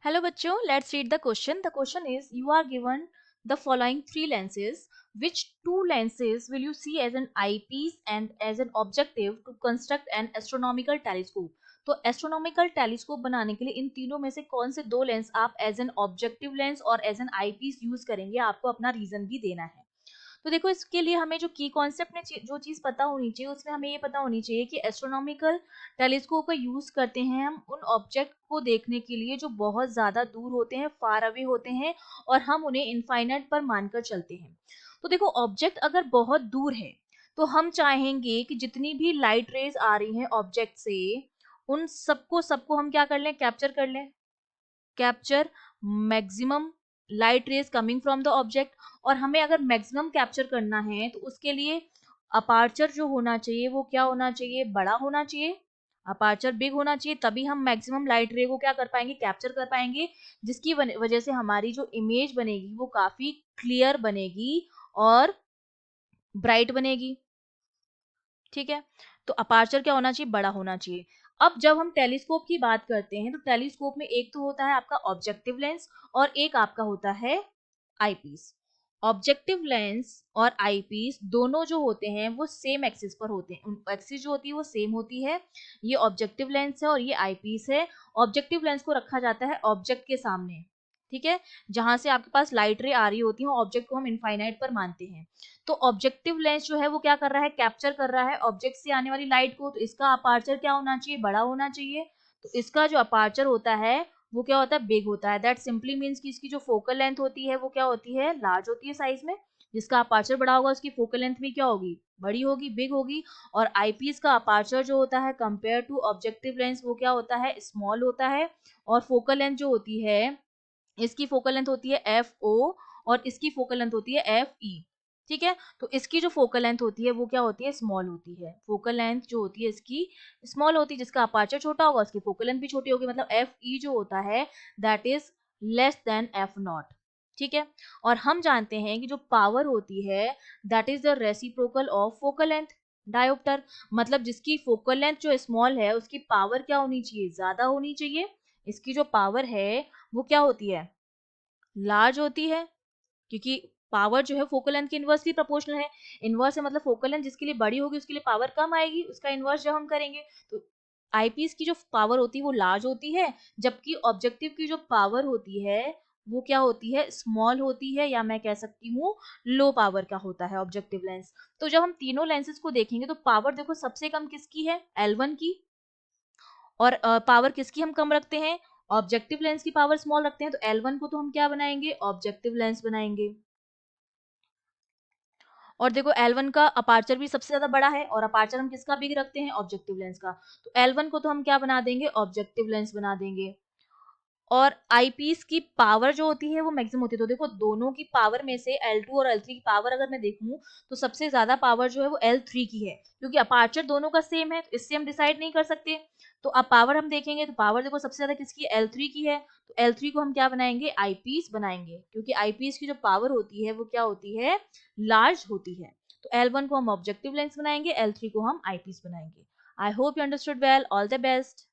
Hello बच्चों, let's read the question. The question is, you are given the following three lenses. Which two lenses will you see as an eyepiece and as an objective to construct an astronomical telescope? तो astronomical telescope बनाने के लिए इन तीनों में से कौन से दो लेंस आप एज एन ऑब्जेक्टिव लेंस और एज एन आईपीस यूज करेंगे? आपको अपना रीजन भी देना है। तो देखो, इसके लिए हमें जो की कॉन्सेप्ट में जो चीज पता होनी चाहिए, उसमें हमें ये पता होनी चाहिए कि एस्ट्रोनॉमिकल टेलीस्कोप का यूज करते हैं हम उन ऑब्जेक्ट को देखने के लिए जो बहुत ज्यादा दूर होते हैं, फार अवे होते हैं, और हम उन्हें इनफाइनाइट पर मानकर चलते हैं। तो देखो, ऑब्जेक्ट अगर बहुत दूर है तो हम चाहेंगे कि जितनी भी लाइट रेज आ रही हैं ऑब्जेक्ट से, उन सबको सबको हम क्या कर लें, कैप्चर कर लें। Capture maximum light rays coming from the object. और हमें अगर मैक्सिमम कैप्चर करना है तो उसके लिए अपार्चर जो होना चाहिए वो क्या होना चाहिए, बड़ा होना चाहिए। अपार्चर बिग होना चाहिए, तभी हम मैक्सिमम लाइट रे को क्या कर पाएंगे, कैप्चर कर पाएंगे, जिसकी वजह से हमारी जो इमेज बनेगी वो काफी क्लियर बनेगी और ब्राइट बनेगी। ठीक है, तो अपार्चर क्या होना चाहिए, बड़ा होना चाहिए। अब जब हम टेलीस्कोप की बात करते हैं तो टेलीस्कोप में एक तो होता है आपका ऑब्जेक्टिव लेंस और एक आपका होता है आईपीस। ऑब्जेक्टिव लेंस और आईपीस दोनों जो होते हैं वो सेम एक्सिस पर होते हैं, एक्सिस जो होती है वो सेम होती है। ये ऑब्जेक्टिव लेंस है और ये आईपीस है। ऑब्जेक्टिव लेंस को रखा जाता है ऑब्जेक्ट के सामने, ठीक है, जहां से आपके पास लाइट रे आ रही होती है, ऑब्जेक्ट को हम इनफाइनाइट पर मानते हैं। तो ऑब्जेक्टिव लेंस जो है वो क्या कर रहा है, कैप्चर कर रहा है ऑब्जेक्ट से आने वाली लाइट को, तो इसका अपार्चर क्या होना चाहिए, बड़ा होना चाहिए। तो इसका जो अपार्चर होता है वो क्या होता है, बिग होता है। दैट सिंपली मीन्स कि इसकी जो फोकल लेंथ होती है वो क्या होती है, लार्ज होती है साइज में। जिसका अपार्चर बड़ा होगा उसकी फोकल लेंथ भी क्या होगी, बड़ी होगी, बिग होगी। और आईपीस का अपार्चर जो होता है कंपेयर टू ऑब्जेक्टिव लेंस वो क्या होता है, स्मॉल होता है। और फोकल लेंथ जो होती है, इसकी फोकल लेंथ होती है एफ ओ और इसकी फोकल लेंथ होती है एफ ई। ठीक है, तो इसकी जो फोकल लेंथ होती है वो क्या होती है, स्मॉल होती है। फोकल लेंथ जो होती है इसकी स्मॉल होती है, जिसका अपार्चर छोटा होगा उसकी फोकल लेंथ भी छोटी होगी, मतलब एफ ई जो होता है that is less than F not. ठीक है, और हम जानते हैं कि जो पावर होती है that is the reciprocal of focal length dioptre. मतलब जिसकी फोकल लेंथ जो स्मॉल है उसकी पावर क्या होनी चाहिए, ज्यादा होनी चाहिए। इसकी जो पावर है वो क्या होती है, लार्ज होती है, क्योंकि पावर जो है फोकल लेंथ के इनवर्सली प्रोपोर्शनल है। इनवर्स है मतलब फोकल लेंथ जिसके लिए बड़ी होगी उसके लिए पावर कम आएगी, उसका इनवर्स जब हम करेंगे तो आईपीस की जो पावर होती है वो लार्ज होती है, जबकि ऑब्जेक्टिव की जो पावर होती है वो क्या होती है, स्मॉल होती है, या मैं कह सकती हूँ लो पावर का होता है ऑब्जेक्टिव लेंस। तो जब हम तीनों लेंसेज को देखेंगे तो पावर देखो सबसे कम किसकी है, L1 की। और पावर किसकी हम कम रखते हैं, ऑब्जेक्टिव लेंस की पावर स्मॉल रखते हैं, तो L1 को तो हम क्या बनाएंगे, ऑब्जेक्टिव लेंस बनाएंगे। और देखो L1 का अपार्चर भी सबसे ज्यादा बड़ा है और अपार्चर हम किसका बिग रखते हैं, ऑब्जेक्टिव लेंस का। तो L1 को तो हम क्या बना देंगे, ऑब्जेक्टिव लेंस बना देंगे। और आईपीस की पावर जो होती है वो मैक्सिमम होती है। तो देखो दोनों की पावर में से L2 और L3 की पावर अगर मैं देखूं तो सबसे ज्यादा पावर जो है वो L3 की है, क्योंकि अपार्चर दोनों का सेम है, तो इससे हम डिसाइड नहीं कर सकते। तो अब पावर हम देखेंगे तो पावर देखो सबसे ज्यादा किसकी है, L3 की है। तो L3 को हम क्या बनाएंगे, आईपीस बनाएंगे, क्योंकि आईपीस की जो पावर होती है वो क्या होती है, लार्ज होती है। तो L1 को हम ऑब्जेक्टिव लेंस बनाएंगे, L3 को हम आईपीस बनाएंगे। I hope you understood well, all the best.